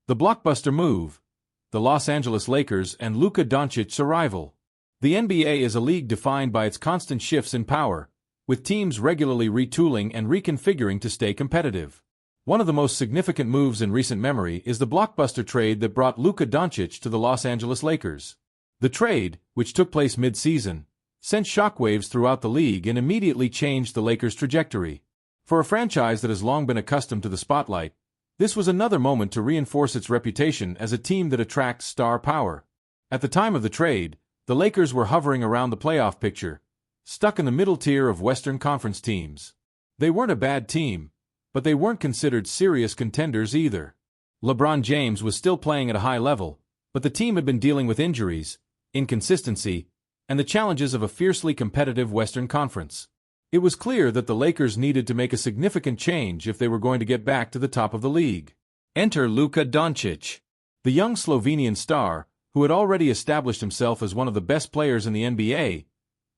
The blockbuster move. The Los Angeles Lakers and Luka Doncic's arrival. The NBA is a league defined by its constant shifts in power, with teams regularly retooling and reconfiguring to stay competitive. One of the most significant moves in recent memory is the blockbuster trade that brought Luka Doncic to the Los Angeles Lakers. The trade, which took place mid-season, sent shockwaves throughout the league and immediately changed the Lakers' trajectory. For a franchise that has long been accustomed to the spotlight, this was another moment to reinforce its reputation as a team that attracts star power. At the time of the trade, the Lakers were hovering around the playoff picture, stuck in the middle tier of Western Conference teams. They weren't a bad team, but they weren't considered serious contenders either. LeBron James was still playing at a high level, but the team had been dealing with injuries, inconsistency, and the challenges of a fiercely competitive Western Conference. It was clear that the Lakers needed to make a significant change if they were going to get back to the top of the league. Enter Luka Doncic. The young Slovenian star, who had already established himself as one of the best players in the NBA,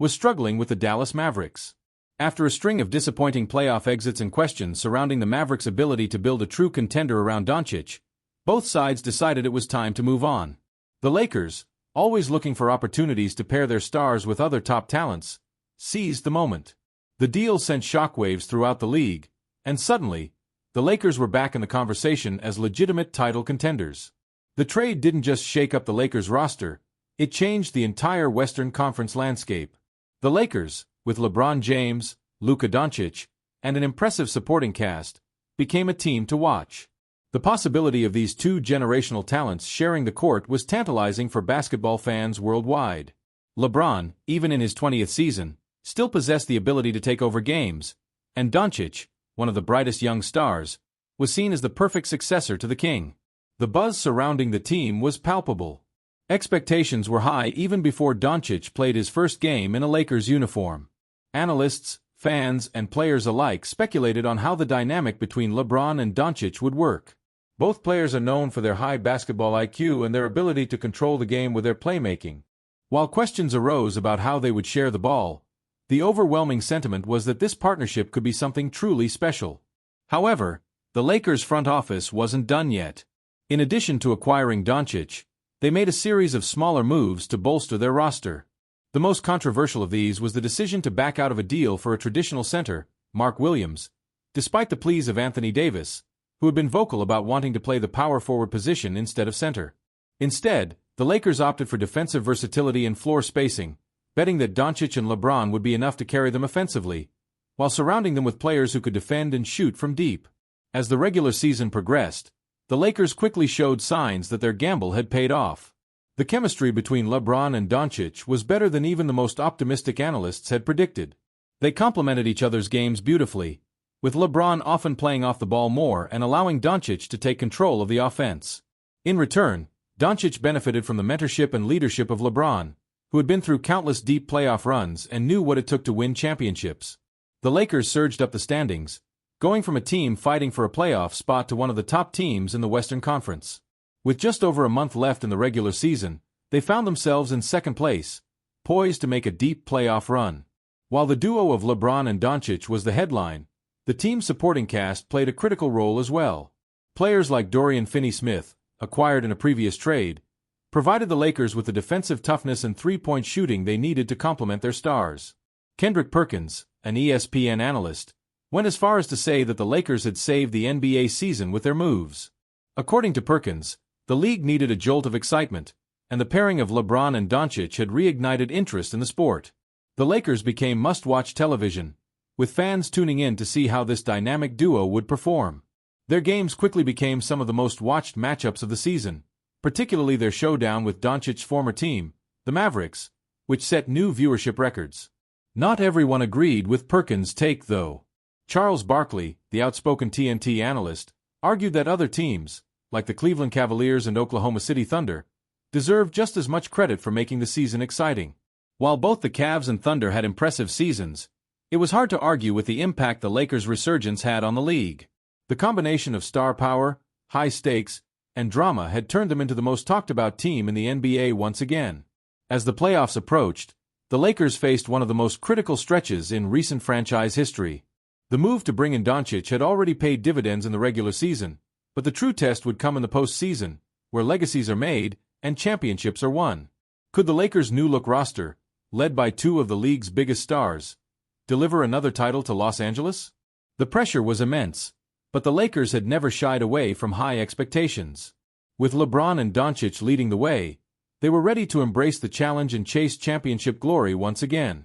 was struggling with the Dallas Mavericks. After a string of disappointing playoff exits and questions surrounding the Mavericks' ability to build a true contender around Doncic, both sides decided it was time to move on. The Lakers, always looking for opportunities to pair their stars with other top talents, seized the moment. The deal sent shockwaves throughout the league, and suddenly, the Lakers were back in the conversation as legitimate title contenders. The trade didn't just shake up the Lakers' roster, it changed the entire Western Conference landscape. The Lakers, with LeBron James, Luka Doncic, and an impressive supporting cast, became a team to watch. The possibility of these two generational talents sharing the court was tantalizing for basketball fans worldwide. LeBron, even in his 20th season, still possessed the ability to take over games, and Doncic, one of the brightest young stars, was seen as the perfect successor to the king. The buzz surrounding the team was palpable. Expectations were high even before Doncic played his first game in a Lakers uniform. Analysts, fans, and players alike speculated on how the dynamic between LeBron and Doncic would work. Both players are known for their high basketball IQ and their ability to control the game with their playmaking. While questions arose about how they would share the ball, the overwhelming sentiment was that this partnership could be something truly special. However, the Lakers' front office wasn't done yet. In addition to acquiring Doncic, they made a series of smaller moves to bolster their roster. The most controversial of these was the decision to back out of a deal for a traditional center, Mark Williams, despite the pleas of Anthony Davis, who had been vocal about wanting to play the power forward position instead of center. Instead, the Lakers opted for defensive versatility and floor spacing, betting that Doncic and LeBron would be enough to carry them offensively, while surrounding them with players who could defend and shoot from deep. As the regular season progressed, the Lakers quickly showed signs that their gamble had paid off. The chemistry between LeBron and Doncic was better than even the most optimistic analysts had predicted. They complemented each other's games beautifully, with LeBron often playing off the ball more and allowing Doncic to take control of the offense. In return, Doncic benefited from the mentorship and leadership of LeBron, who had been through countless deep playoff runs and knew what it took to win championships. The Lakers surged up the standings, going from a team fighting for a playoff spot to one of the top teams in the Western Conference. With just over a month left in the regular season, they found themselves in second place, poised to make a deep playoff run. While the duo of LeBron and Doncic was the headline, the team's supporting cast played a critical role as well. Players like Dorian Finney-Smith, acquired in a previous trade, provided the Lakers with the defensive toughness and three-point shooting they needed to complement their stars. Kendrick Perkins, an ESPN analyst, went as far as to say that the Lakers had saved the NBA season with their moves. According to Perkins, the league needed a jolt of excitement, and the pairing of LeBron and Doncic had reignited interest in the sport. The Lakers became must-watch television, with fans tuning in to see how this dynamic duo would perform. Their games quickly became some of the most watched matchups of the season, particularly their showdown with Doncic's former team, the Mavericks, which set new viewership records. Not everyone agreed with Perkins' take, though. Charles Barkley, the outspoken TNT analyst, argued that other teams, like the Cleveland Cavaliers and Oklahoma City Thunder, deserved just as much credit for making the season exciting. While both the Cavs and Thunder had impressive seasons, it was hard to argue with the impact the Lakers' resurgence had on the league. The combination of star power, high stakes, and drama had turned them into the most talked-about team in the NBA once again. As the playoffs approached, the Lakers faced one of the most critical stretches in recent franchise history. The move to bring in Doncic had already paid dividends in the regular season, But the true test would come in the postseason, where legacies are made and championships are won. Could the Lakers' new-look roster, led by two of the league's biggest stars, deliver another title to Los Angeles? The pressure was immense, but the Lakers had never shied away from high expectations. With LeBron and Doncic leading the way, they were ready to embrace the challenge and chase championship glory once again.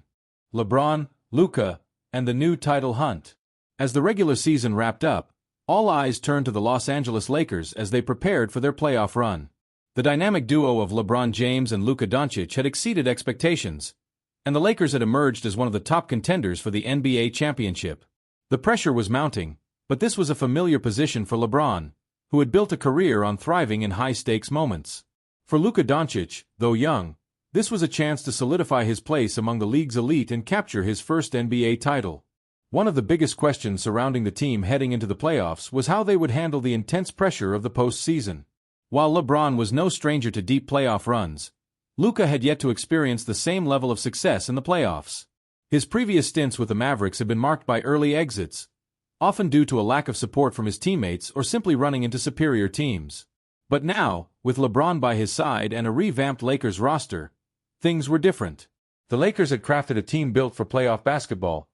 LeBron, Luka, and the new title hunt. As the regular season wrapped up, all eyes turned to the Los Angeles Lakers as they prepared for their playoff run. The dynamic duo of LeBron James and Luka Doncic had exceeded expectations, and the Lakers had emerged as one of the top contenders for the NBA championship. The pressure was mounting, but this was a familiar position for LeBron, who had built a career on thriving in high-stakes moments. For Luka Doncic, though young, this was a chance to solidify his place among the league's elite and capture his first NBA title. One of the biggest questions surrounding the team heading into the playoffs was how they would handle the intense pressure of the postseason. While LeBron was no stranger to deep playoff runs, Luka had yet to experience the same level of success in the playoffs. His previous stints with the Mavericks had been marked by early exits, often due to a lack of support from his teammates or simply running into superior teams. But now, with LeBron by his side and a revamped Lakers roster, things were different. The Lakers had crafted a team built for playoff basketball,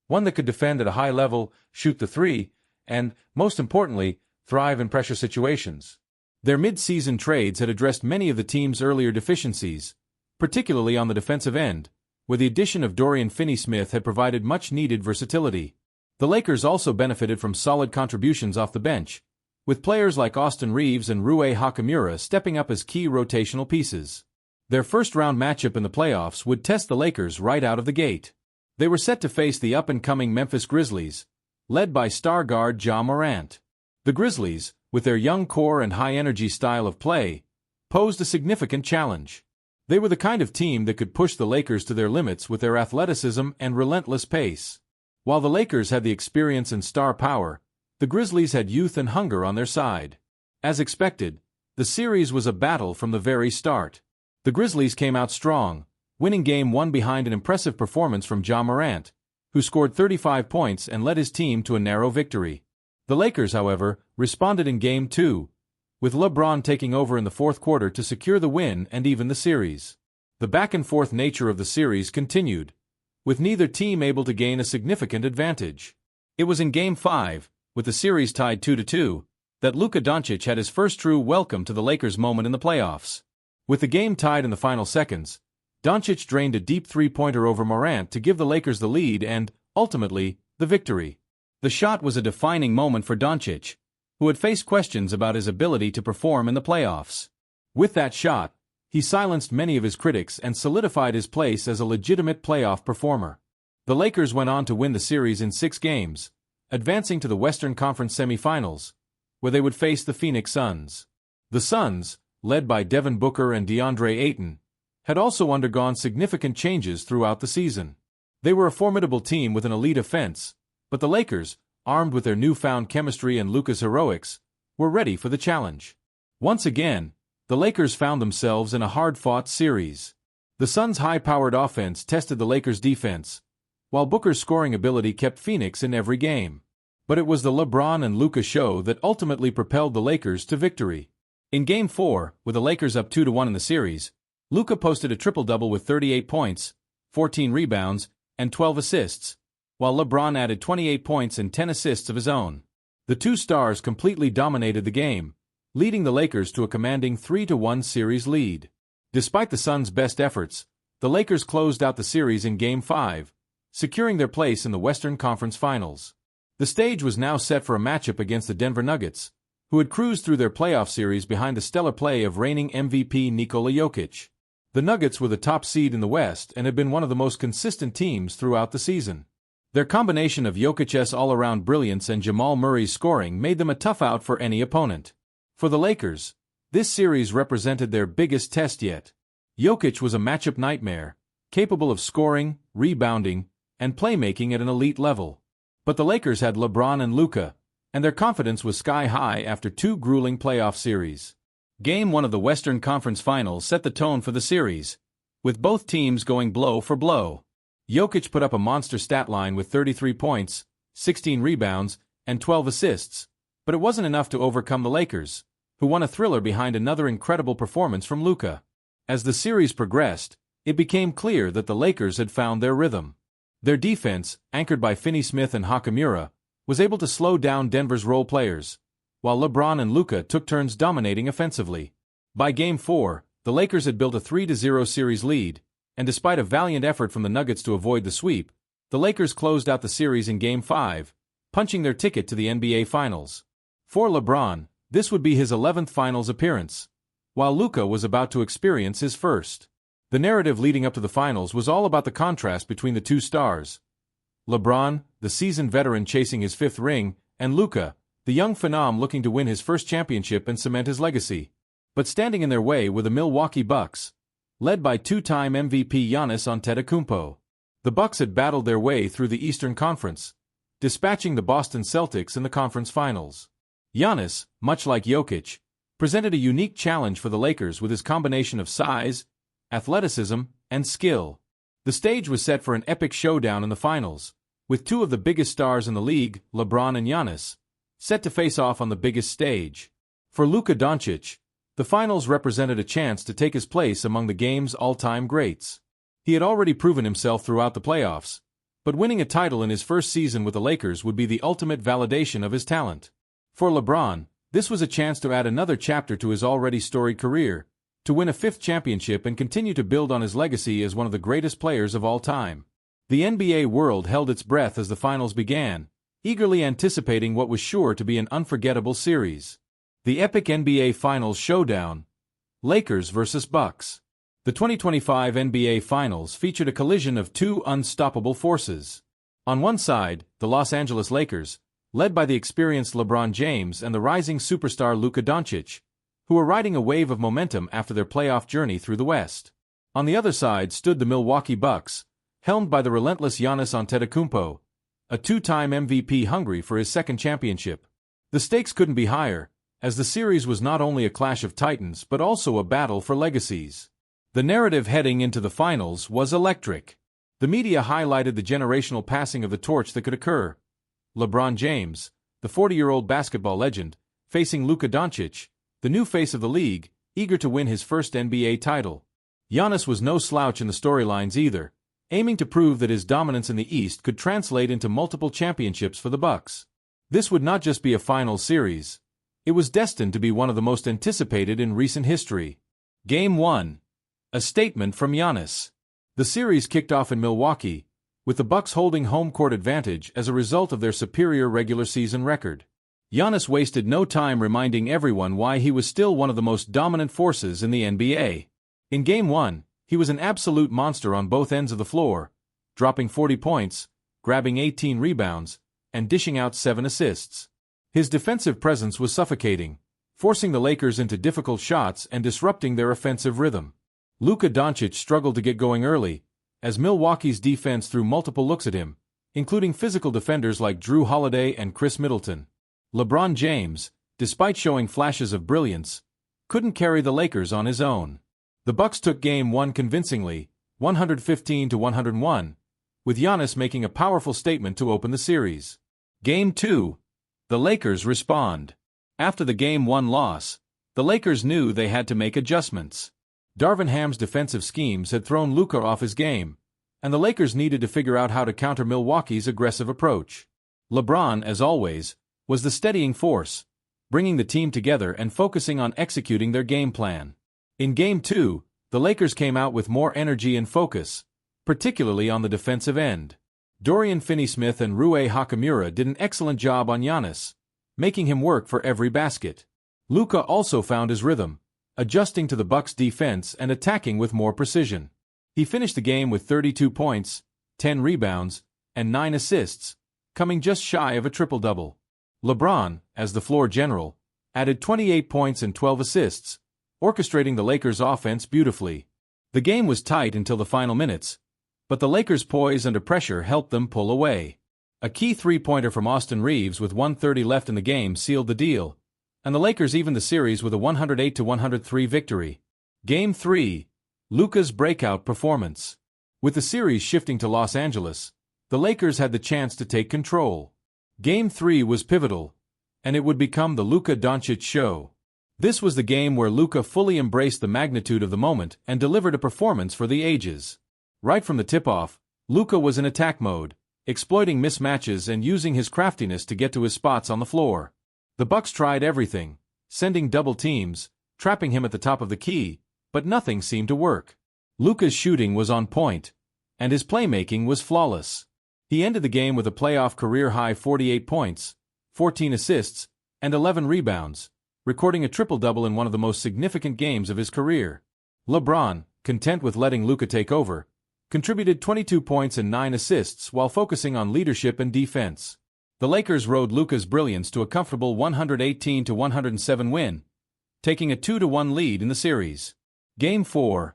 one that could defend at a high level, shoot the three, and, most importantly, thrive in pressure situations. Their mid-season trades had addressed many of the team's earlier deficiencies, particularly on the defensive end, where the addition of Dorian Finney-Smith had provided much-needed versatility. The Lakers also benefited from solid contributions off the bench, with players like Austin Reeves and Rui Hachimura stepping up as key rotational pieces. Their first-round matchup in the playoffs would test the Lakers right out of the gate. They were set to face the up-and-coming Memphis Grizzlies, led by star guard Ja Morant. The Grizzlies, with their young core and high-energy style of play, posed a significant challenge. They were the kind of team that could push the Lakers to their limits with their athleticism and relentless pace. While the Lakers had the experience and star power, the Grizzlies had youth and hunger on their side. As expected, the series was a battle from the very start. The Grizzlies came out strong, winning Game 1 behind an impressive performance from Ja Morant, who scored 35 points and led his team to a narrow victory. The Lakers, however, responded in Game 2, with LeBron taking over in the fourth quarter to secure the win and even the series. The back-and-forth nature of the series continued, with neither team able to gain a significant advantage. It was in Game 5, with the series tied 2-2, that Luka Doncic had his first true welcome to the Lakers moment in the playoffs. With the game tied in the final seconds, Doncic drained a deep three-pointer over Morant to give the Lakers the lead and, ultimately, the victory. The shot was a defining moment for Doncic, who had faced questions about his ability to perform in the playoffs. With that shot, he silenced many of his critics and solidified his place as a legitimate playoff performer. The Lakers went on to win the series in 6 games, advancing to the Western Conference semifinals, where they would face the Phoenix Suns. The Suns, led by Devin Booker and DeAndre Ayton, had also undergone significant changes throughout the season. They were a formidable team with an elite offense, but the Lakers, armed with their newfound chemistry and Luka's heroics, were ready for the challenge. Once again, the Lakers found themselves in a hard-fought series. The Suns' high-powered offense tested the Lakers' defense, while Booker's scoring ability kept Phoenix in every game. But it was the LeBron and Luka show that ultimately propelled the Lakers to victory. In Game 4, with the Lakers up 2-1 in the series, Luka posted a triple-double with 38 points, 14 rebounds, and 12 assists, while LeBron added 28 points and 10 assists of his own. The two stars completely dominated the game, leading the Lakers to a commanding 3-1 series lead. Despite the Suns' best efforts, the Lakers closed out the series in Game 5, securing their place in the Western Conference Finals. The stage was now set for a matchup against the Denver Nuggets, who had cruised through their playoff series behind the stellar play of reigning MVP Nikola Jokic. The Nuggets were the top seed in the West and had been one of the most consistent teams throughout the season. Their combination of Jokic's all-around brilliance and Jamal Murray's scoring made them a tough out for any opponent. For the Lakers, this series represented their biggest test yet. Jokic was a matchup nightmare, capable of scoring, rebounding, and playmaking at an elite level. But the Lakers had LeBron and Luka, and their confidence was sky-high after 2 grueling playoff series. Game 1 of the Western Conference Finals set the tone for the series, with both teams going blow for blow. Jokic put up a monster stat line with 33 points, 16 rebounds, and 12 assists, But it wasn't enough to overcome the Lakers, who won a thriller behind another incredible performance from Luka. As the series progressed, it became clear that the Lakers had found their rhythm. Their defense, anchored by Finney-Smith and Hachimura, was able to slow down Denver's role players, while LeBron and Luka took turns dominating offensively. By Game 4, the Lakers had built a 3-0 series lead, and despite a valiant effort from the Nuggets to avoid the sweep, the Lakers closed out the series in Game 5, punching their ticket to the NBA Finals. For LeBron, this would be his 11th Finals appearance, while Luka was about to experience his first. The narrative leading up to the Finals was all about the contrast between the two stars. LeBron, the seasoned veteran chasing his 5th ring, and Luka, the young phenom looking to win his first championship and cement his legacy. But standing in their way were the Milwaukee Bucks, led by two-time MVP Giannis Antetokounmpo. The Bucks had battled their way through the Eastern Conference, dispatching the Boston Celtics in the conference finals. Giannis, much like Jokic, presented a unique challenge for the Lakers with his combination of size, athleticism, and skill. The stage was set for an epic showdown in the finals, with two of the biggest stars in the league, LeBron and Giannis, set to face off on the biggest stage. For Luka Doncic, the finals represented a chance to take his place among the game's all-time greats. He had already proven himself throughout the playoffs, but winning a title in his first season with the Lakers would be the ultimate validation of his talent. For LeBron, this was a chance to add another chapter to his already storied career, to win a 5th championship and continue to build on his legacy as one of the greatest players of all time. The NBA world held its breath as the finals began, eagerly anticipating what was sure to be an unforgettable series. The epic NBA Finals showdown, Lakers vs. Bucks. The 2025 NBA Finals featured a collision of two unstoppable forces. On one side, the Los Angeles Lakers, led by the experienced LeBron James and the rising superstar Luka Doncic, who were riding a wave of momentum after their playoff journey through the West. On the other side stood the Milwaukee Bucks, helmed by the relentless Giannis Antetokounmpo, a two-time MVP hungry for his 2nd championship. The stakes couldn't be higher, as the series was not only a clash of titans but also a battle for legacies. The narrative heading into the finals was electric. The media highlighted the generational passing of the torch that could occur. LeBron James, the 40-year-old basketball legend, facing Luka Doncic, the new face of the league, eager to win his first NBA title. Giannis was no slouch in the storylines either, aiming to prove that his dominance in the East could translate into multiple championships for the Bucks. This would not just be a final series. It was destined to be one of the most anticipated in recent history. Game 1. A statement from Giannis. The series kicked off in Milwaukee, with the Bucks holding home court advantage as a result of their superior regular season record. Giannis wasted no time reminding everyone why he was still one of the most dominant forces in the NBA. In Game 1, he was an absolute monster on both ends of the floor, dropping 40 points, grabbing 18 rebounds, and dishing out 7 assists. His defensive presence was suffocating, forcing the Lakers into difficult shots and disrupting their offensive rhythm. Luka Doncic struggled to get going early, as Milwaukee's defense threw multiple looks at him, including physical defenders like Drew Holiday and Chris Middleton. LeBron James, despite showing flashes of brilliance, couldn't carry the Lakers on his own. The Bucks took Game 1 convincingly, 115-101, with Giannis making a powerful statement to open the series. Game 2. The Lakers respond. After the Game 1 loss, the Lakers knew they had to make adjustments. Darvin Ham's defensive schemes had thrown Luka off his game, and the Lakers needed to figure out how to counter Milwaukee's aggressive approach. LeBron, as always, was the steadying force, bringing the team together and focusing on executing their game plan. In Game 2, the Lakers came out with more energy and focus, particularly on the defensive end. Dorian Finney-Smith and Rui Hachimura did an excellent job on Giannis, making him work for every basket. Luka also found his rhythm, adjusting to the Bucks' defense and attacking with more precision. He finished the game with 32 points, 10 rebounds, and 9 assists, coming just shy of a triple-double. LeBron, as the floor general, added 28 points and 12 assists, orchestrating the Lakers' offense beautifully. The game was tight until the final minutes, but the Lakers' poise under pressure helped them pull away. A key three-pointer from Austin Reeves with 1:30 left in the game sealed the deal, and the Lakers evened the series with a 108-103 victory. Game 3. Luka's breakout performance. With the series shifting to Los Angeles, the Lakers had the chance to take control. Game 3 was pivotal, and it would become the Luka Doncic show. This was the game where Luka fully embraced the magnitude of the moment and delivered a performance for the ages. Right from the tip-off, Luka was in attack mode, exploiting mismatches and using his craftiness to get to his spots on the floor. The Bucks tried everything, sending double teams, trapping him at the top of the key, but nothing seemed to work. Luka's shooting was on point, and his playmaking was flawless. He ended the game with a playoff career-high 48 points, 14 assists, and 11 rebounds, recording a triple-double in one of the most significant games of his career. LeBron, content with letting Luka take over, contributed 22 points and 9 assists while focusing on leadership and defense. The Lakers rode Luka's brilliance to a comfortable 118-107 win, taking a 2-1 lead in the series. Game 4.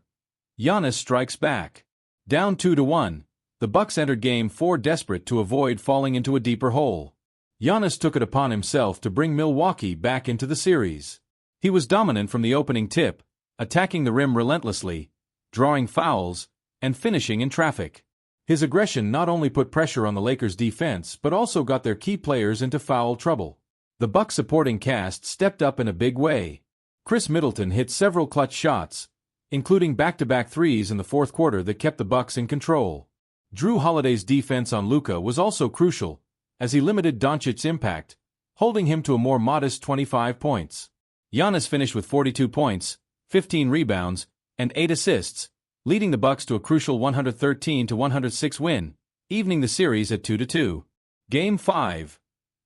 Giannis strikes back. Down 2-1, the Bucks entered Game 4 desperate to avoid falling into a deeper hole. Giannis took it upon himself to bring Milwaukee back into the series. He was dominant from the opening tip, attacking the rim relentlessly, drawing fouls, and finishing in traffic. His aggression not only put pressure on the Lakers' defense but also got their key players into foul trouble. The Bucks supporting cast stepped up in a big way. Chris Middleton hit several clutch shots, including back-to-back threes in the fourth quarter that kept the Bucks in control. Jrue Holiday's defense on Luka was also crucial, as he limited Doncic's impact, holding him to a more modest 25 points. Giannis finished with 42 points, 15 rebounds, and 8 assists, leading the Bucks to a crucial 113-106 win, evening the series at 2-2. Game 5.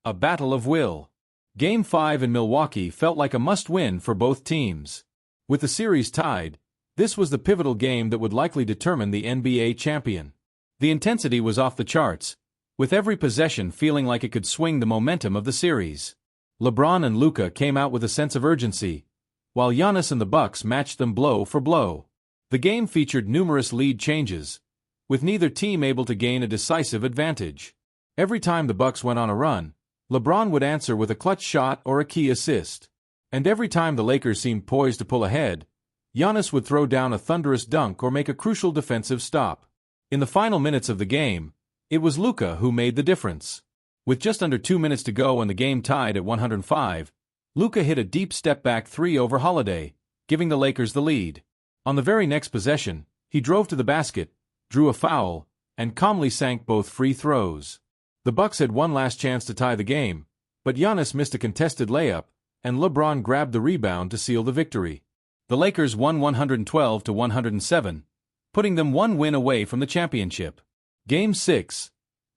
A battle of will. Game 5 in Milwaukee felt like a must-win for both teams. With the series tied, this was the pivotal game that would likely determine the NBA champion. The intensity was off the charts, with every possession feeling like it could swing the momentum of the series. LeBron and Luka came out with a sense of urgency, while Giannis and the Bucks matched them blow for blow. The game featured numerous lead changes, with neither team able to gain a decisive advantage. Every time the Bucks went on a run, LeBron would answer with a clutch shot or a key assist. And every time the Lakers seemed poised to pull ahead, Giannis would throw down a thunderous dunk or make a crucial defensive stop. In the final minutes of the game, it was Luka who made the difference. With just under 2 minutes to go and the game tied at 105, Luka hit a deep step-back three over Holiday, giving the Lakers the lead. On the very next possession, he drove to the basket, drew a foul, and calmly sank both free throws. The Bucks had one last chance to tie the game, but Giannis missed a contested layup, and LeBron grabbed the rebound to seal the victory. The Lakers won 112-107, putting them one win away from the championship. Game 6.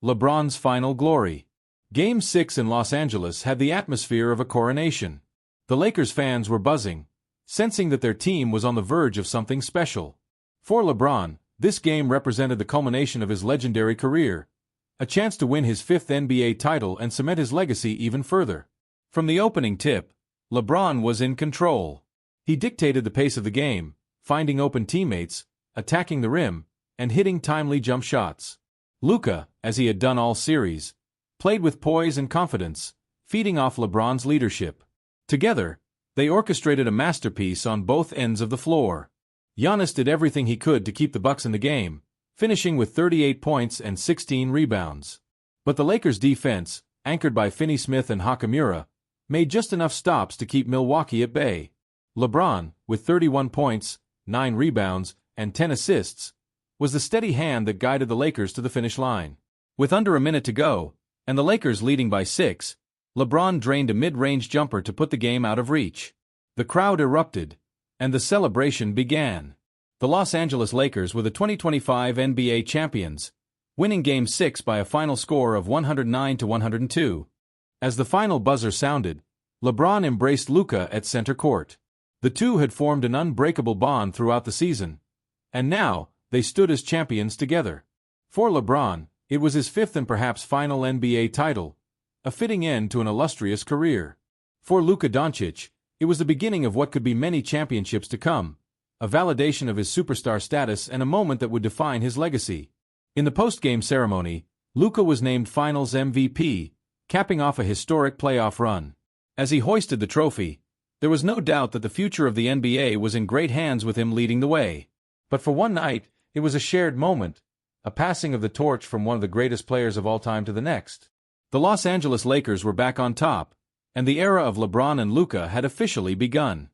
LeBron's final glory. Game 6 in Los Angeles had the atmosphere of a coronation. The Lakers fans were buzzing, sensing that their team was on the verge of something special. For LeBron, this game represented the culmination of his legendary career, a chance to win his 5th NBA title and cement his legacy even further. From the opening tip, LeBron was in control. He dictated the pace of the game, finding open teammates, attacking the rim, and hitting timely jump shots. Luka, as he had done all series, played with poise and confidence, feeding off LeBron's leadership. Together, they orchestrated a masterpiece on both ends of the floor. Giannis did everything he could to keep the Bucks in the game, finishing with 38 points and 16 rebounds. But the Lakers' defense, anchored by Finney-Smith and Hachimura, made just enough stops to keep Milwaukee at bay. LeBron, with 31 points, 9 rebounds, and 10 assists, was the steady hand that guided the Lakers to the finish line. With under a minute to go, and the Lakers leading by 6, LeBron drained a mid-range jumper to put the game out of reach. The crowd erupted, and the celebration began. The Los Angeles Lakers were the 2025 NBA champions, winning Game 6 by a final score of 109-102. As the final buzzer sounded, LeBron embraced Luka at center court. The two had formed an unbreakable bond throughout the season, and now they stood as champions together. For LeBron, it was his 5th and perhaps final NBA title, a fitting end to an illustrious career. For Luka Doncic, it was the beginning of what could be many championships to come, a validation of his superstar status and a moment that would define his legacy. In the post-game ceremony, Luka was named Finals MVP, capping off a historic playoff run. As he hoisted the trophy, there was no doubt that the future of the NBA was in great hands with him leading the way. But for one night, it was a shared moment, a passing of the torch from one of the greatest players of all time to the next. The Los Angeles Lakers were back on top, and the era of LeBron and Luka had officially begun.